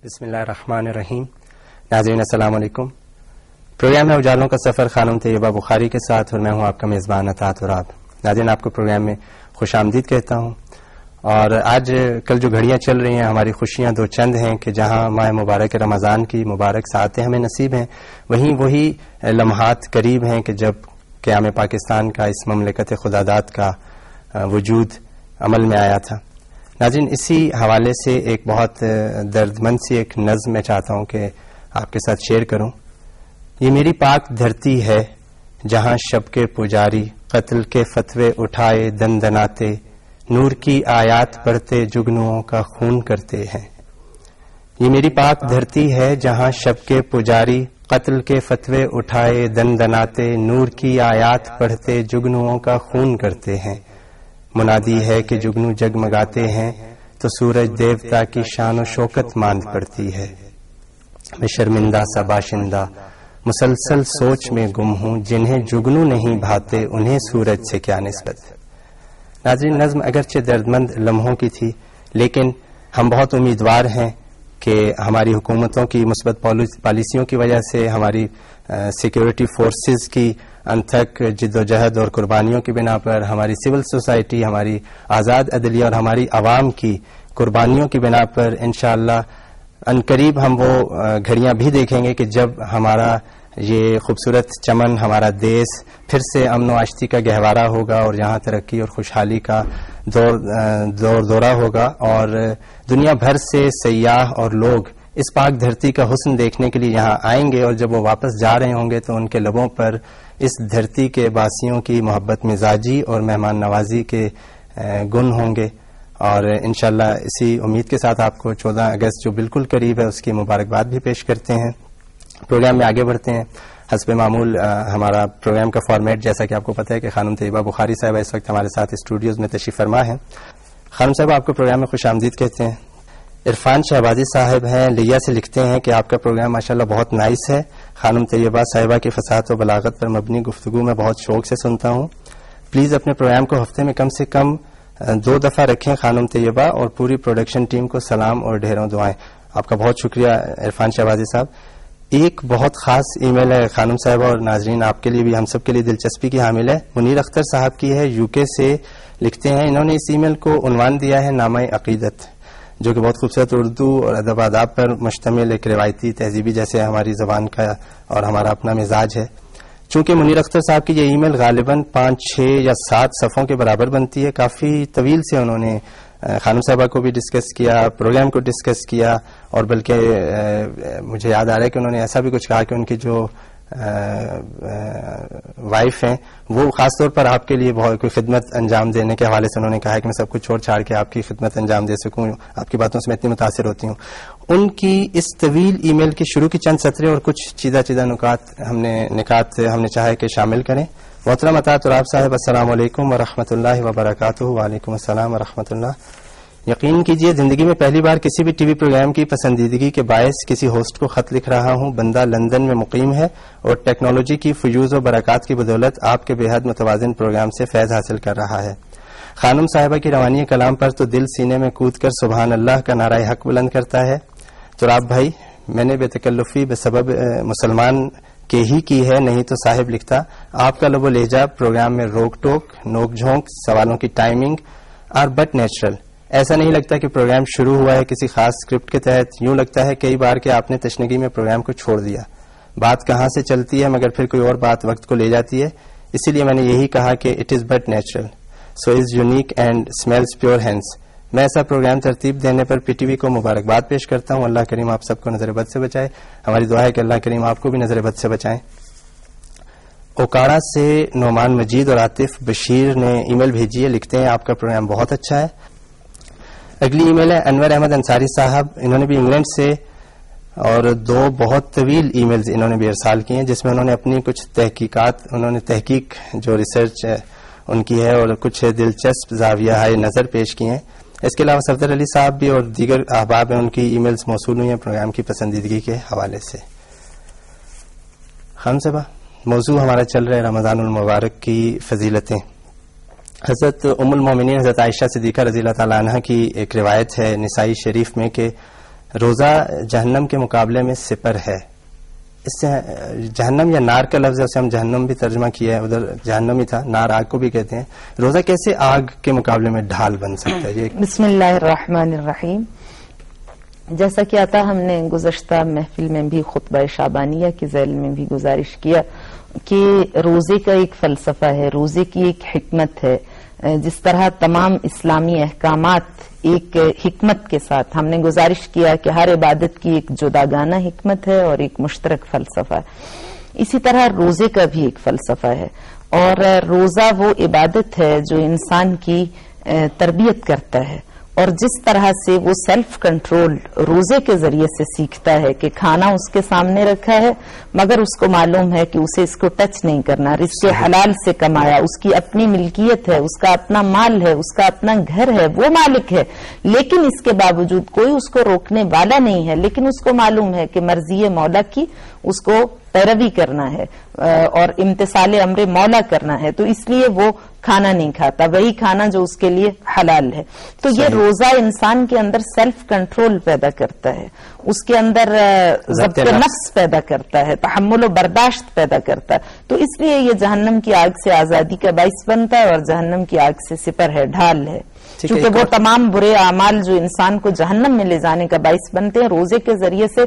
بسم اللہ الرحمن الرحیم. ناظرین السلام علیکم. پروگرام ہے اجالوں کا سفر خانم طیبہ بخاری کے ساتھ اور میں ہوں آپ کا میزبان عطاۃ الراب. ناظرین آپ کو پروگرام میں خوش آمدید کہتا ہوں. اور آج کل جو گھڑیاں چل رہی ہیں ہماری خوشیاں دو چند ہیں کہ جہاں ماہ مبارک رمضان کی مبارک ساعتیں ہمیں نصیب ہیں وہیں وہی لمحات قریب ہیں کہ جب قیام پاکستان کا اس مملکت خداداد کا وجود عمل میں آیا تھا. ناظرین اسی حوالے سے ایک بہت دردمند سی ایک نظم میں چاہتا ہوں کہ آپ کے ساتھ شیئر کروں. یہ میری پاک دھرتی ہے جہاں شب کے پجاری قتل کے فتوے اٹھائے دن دناتے نور کی آیات پڑھتے جگنوؤں کا خون کرتے ہیں. یہ میری پاک دھرتی ہے جہاں شب کے پجاری قتل کے فتوے اٹھائے دن دناتے نور کی آیات پڑھتے جگنوؤں کا خون کرتے ہیں. منادی ہے کہ جگنو جگمگاتے ہیں تو سورج دیوتا کی شان و شوکت ماند پڑتی ہے. میں شرمندہ سا باشندہ مسلسل سوچ میں گم ہوں جنہیں جگنو نہیں بھاتے انہیں سورج سے کیا نسبت. ناظرین نظم اگرچہ دردمند لمحوں کی تھی لیکن ہم بہت امیدوار ہیں کہ ہماری حکومتوں کی مثبت پالیسیوں کی وجہ سے ہماری سیکیورٹی فورسز کی انتھک جد و جہد اور قربانیوں کی بنا پر ہماری سول سوسائٹی ہماری آزاد عدلیہ اور ہماری عوام کی قربانیوں کی بنا پر انشاءاللہ عنقریب ہم وہ گھڑیاں بھی دیکھیں گے کہ جب ہمارا یہ خوبصورت چمن ہمارا دیس پھر سے امن و آشتی کا گہوارہ ہوگا اور یہاں ترقی اور خوشحالی کا دورہ ہوگا اور دنیا بھر سے سیاح اور لوگ اس پاک دھرتی کا حسن دیکھنے کے لیے یہاں آئیں گے اور جب وہ واپس جا رہے ہوں گے تو ان کے لبوں پر اس دھرتی کے باسیوں کی محبت مزاجی اور مہمان نوازی کے گن ہوں گے. اور انشاءاللہ اسی امید کے ساتھ آپ کو 14 اگست جو بالکل قریب ہے اس کی مبارکباد بھی پیش کرتے ہیں. پروگرام میں آگے بڑھتے ہیں. حسب معمول ہمارا پروگرام کا فارمیٹ جیسا کہ آپ کو پتہ ہے کہ خانم طیبہ بخاری صاحبہ اس وقت ہمارے ساتھ اسٹوڈیوز میں تشریف فرما ہیں. خانم صاحبہ آپ کو پروگرام میں خوش آمدید کہتے ہیں. عرفان شہبازی صاحب ہیں لیا سے لکھتے ہیں کہ آپ کا پروگرام ماشاءاللہ بہت نائس ہے. خانم طیبہ صاحبہ کی فصاحت و بلاغت پر مبنی گفتگو میں بہت شوق سے سنتا ہوں. پلیز اپنے پروگرام کو ہفتے میں کم سے کم 2 دفعہ رکھیں. خانم طیبہ اور پوری پروڈکشن ٹیم کو سلام اور ڈھیروں دعائیں. آپ کا بہت شکریہ عرفان شہبازی صاحب. ایک بہت خاص ای میل ہے خانم صاحبہ اور ناظرین آپ کے لیے بھی ہم سب کے لیے دلچسپی کی حامل ہے. منیر اختر صاحب کی ہے UK سے لکھتے ہیں. انہوں نے اس ای میل کو عنوان دیا ہے نامہ عقیدت جو کہ بہت خوبصورت اردو اور ادب آداب پر مشتمل ایک روایتی تہذیبی جیسے ہماری زبان کا اور ہمارا اپنا مزاج ہے. چونکہ منیر اختر صاحب کی یہ ای میل غالباً 5, 6 یا 7 صفحوں کے برابر بنتی ہے. کافی طویل سے انہوں نے خانم صاحبہ کو بھی ڈسکس کیا پروگرام کو ڈسکس کیا اور بلکہ مجھے یاد آ رہا ہے کہ انہوں نے ایسا بھی کچھ کہا کہ ان کی جو وائف ہیں وہ خاص طور پر آپ کے لیے بہت کوئی خدمت انجام دینے کے حوالے سے انہوں نے کہا ہے کہ میں سب کچھ چھوڑ چھاڑ کے آپ کی خدمت انجام دے سکوں. آپ کی باتوں سے میں اتنی متاثر ہوتی ہوں. ان کی اس طویل ای میل کی شروع کی چند سطریں اور کچھ چیدہ نکات ہم نے چاہا کہ شامل کریں. محترم عطاۃ الراب صاحب السلام علیکم ورحمۃ اللہ وبرکاتہ. وعلیکم السلام ورحمۃ اللہ. یقین کیجئے زندگی میں پہلی بار کسی بھی ٹی وی پروگرام کی پسندیدگی کے باعث کسی ہوسٹ کو خط لکھ رہا ہوں. بندہ لندن میں مقیم ہے اور ٹیکنالوجی کی فیوز و برکات کی بدولت آپ کے بے حد متوازن پروگرام سے فیض حاصل کر رہا ہے. خانم صاحبہ کی روانی کلام پر تو دل سینے میں کود کر سبحان اللہ کا نعرہ حق بلند کرتا ہے. تراب بھائی میں نے بے تکلفی بسبب مسلمان کے ہی کی ہے نہیں تو صاحب لکھتا. آپ کا لب و لہجہ پروگرام میں روک ٹوک نوک جھونک سوالوں کی ٹائمنگ آر بٹ نیچرل. ایسا نہیں لگتا کہ پروگرام شروع ہوا ہے کسی خاص اسکرپٹ کے تحت. یوں لگتا ہے کئی بار کہ آپ نے تشنگی میں پروگرام کو چھوڑ دیا. بات کہاں سے چلتی ہے مگر پھر کوئی اور بات وقت کو لے جاتی ہے. اسی لیے میں نے یہی کہا کہ it is but natural so is unique and smells pure hence. میں ایسا پروگرام ترتیب دینے پر پی ٹی وی کو مبارکباد پیش کرتا ہوں. اللہ کریم آپ سب کو نظر بد سے بچائے. ہماری دعا ہے کہ اللہ کریم آپ کو بھی نظر بد سے بچائیں. اوکاڑا سے نعمان مجید اور عاطف بشیر نے ای میل بھیجی ہے. لکھتے ہیں آپ کا پروگرام بہت اچھا ہے. اگلی ای میل ہے انور احمد انصاری صاحب. انہوں نے بھی انگلینڈ سے اور 2 بہت طویل ای میلز انہوں نے بھی ارسال کی ہیں جس میں انہوں نے اپنی کچھ تحقیق جو ریسرچ ان کی ہے اور کچھ دلچسپ زاویہ نظر پیش کی ہیں. اس کے علاوہ صفدر علی صاحب بھی اور دیگر احباب ہیں ان کی ای میلز موصول ہوئی ہیں پروگرام کی پسندیدگی کے حوالے سے. خانم صاحبہ موضوع ہمارا چل رہا ہے رمضان المبارک کی فضیلتیں. حضرت ام المومنین حضرت عائشہ صدیقہ رضی اللہ تعالی عنہ کی ایک روایت ہے نسائی شریف میں کہ روزہ جہنم کے مقابلے میں سپر ہے. اس سے جہنم یا نار کا لفظ ہے، اسے ہم جہنم بھی ترجمہ کیا ہے، ادھر جہنم ہی تھا، نار آگ کو بھی کہتے ہیں. روزہ کیسے آگ کے مقابلے میں ڈھال بن سکتا ہے؟ بسم اللہ الرحمن الرحیم. جیسا کہ آتا ہم نے گزشتہ محفل میں بھی خطبہ شعبانیہ کے ذیل میں بھی گزارش کیا کہ روزے کا ایک فلسفہ ہے، روزے کی ایک حکمت ہے. جس طرح تمام اسلامی احکامات ایک حکمت کے ساتھ، ہم نے گزارش کیا کہ ہر عبادت کی ایک جداگانہ حکمت ہے اور ایک مشترک فلسفہ ہے، اسی طرح روزے کا بھی ایک فلسفہ ہے. اور روزہ وہ عبادت ہے جو انسان کی تربیت کرتا ہے، اور جس طرح سے وہ سیلف کنٹرول روزے کے ذریعے سے سیکھتا ہے کہ کھانا اس کے سامنے رکھا ہے مگر اس کو معلوم ہے کہ اسے اس کو ٹچ نہیں کرنا، رزق حلال سے کمایا، اس کی اپنی ملکیت ہے، اس کا اپنا مال ہے، اس کا اپنا گھر ہے، وہ مالک ہے، لیکن اس کے باوجود کوئی اس کو روکنے والا نہیں ہے، لیکن اس کو معلوم ہے کہ مرضی مولا کی اس کو پیروی کرنا ہے اور امتثال امر مولا کرنا ہے، تو اس لیے وہ کھانا نہیں کھاتا، وہی کھانا جو اس کے لیے حلال ہے. تو یہ روزہ انسان کے اندر سیلف کنٹرول پیدا کرتا ہے، اس کے اندر ضبط نفس پیدا کرتا ہے، تحمل و برداشت پیدا کرتا ہے. تو اس لیے یہ جہنم کی آگ سے آزادی کا باعث بنتا ہے اور جہنم کی آگ سے سپر ہے، ڈھال ہے. چونکہ وہ تمام برے اعمال جو انسان کو جہنم میں لے جانے کا باعث بنتے ہیں، روزے کے ذریعے سے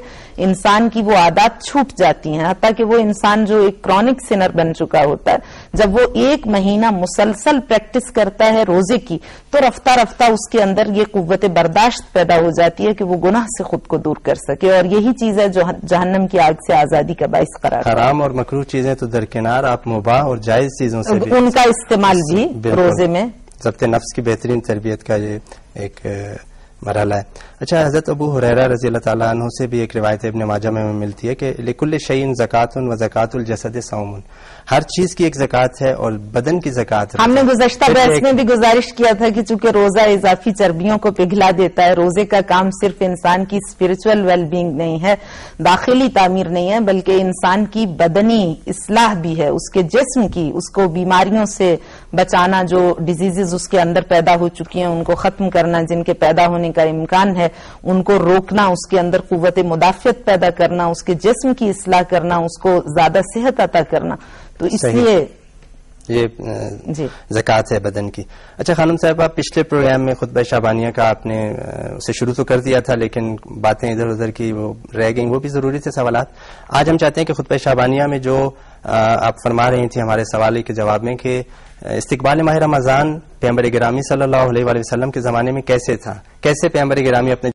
انسان کی وہ عادات چھوٹ جاتی ہیں، حتیٰ کہ وہ انسان جو ایک کرونک سنر بن چکا ہوتا ہے، جب وہ 1 مہینہ مسلسل پریکٹس کرتا ہے روزے کی تو رفتہ رفتہ اس کے اندر یہ قوت برداشت پیدا ہو جاتی ہے کہ وہ گناہ سے خود کو دور کر سکے، اور یہی چیز ہے جو جہنم کی آگ سے آزادی کا باعث قرار ہے. حرام اور مکروہ چیزیں تو درکنار، آپ مباح اور جائز چیزوں سے ان کا استعمال بھی روزے میں ضبط نفس کی بہترین تربیت کا یہ ایک مرحلہ ہے. اچھا، حضرت ابو ہریرہ رضی اللہ تعالیٰ عنہ سے بھی ایک روایت ابن ماجہ میں ملتی ہے کہ لکل شیء زکات و زکات الجسد صوم، ہر چیز کی ایک زکات ہے اور بدن کی زکات. ہم نے گزشتہ بحث میں بھی گزارش کیا تھا کہ چونکہ روزہ اضافی چربیوں کو پگھلا دیتا ہے، روزے کا کام صرف انسان کی اسپرچل ویل بینگ نہیں ہے، داخلی تعمیر نہیں ہے، بلکہ انسان کی بدنی اصلاح بھی ہے، اس کے جسم کی، اس کو بیماریوں سے بچانا، جو ڈیزیزز اس کے اندر پیدا ہو چکی ہیں ان کو ختم کرنا، جن کے پیدا ہونے کا امکان ہے ان کو روکنا، اس کے اندر قوت مدافعت پیدا کرنا، اس کے جسم کی اصلاح کرنا، اس کو زیادہ صحت عطا کرنا. تو اس لیے یہ زکات ہے بدن کی. اچھا خانم صاحبہ، پچھلے پروگرام میں خطبہ شعبانیہ کا آپ نے اسے شروع تو کر دیا تھا لیکن باتیں ادھر ادھر کی وہ رہ گئیں، وہ بھی ضروری تھے سوالات. آج ہم چاہتے ہیں کہ خطبہ شعبانیہ میں جو آپ فرما رہی تھیں ہمارے سوال کے جواب میں کہ استقبال ماہ رمضان پیغمبر گرامی صلی اللہ علیہ وآلہ وسلم کے زمانے میں کیسے تھا، کیسے پیغمبر گرامی اپنے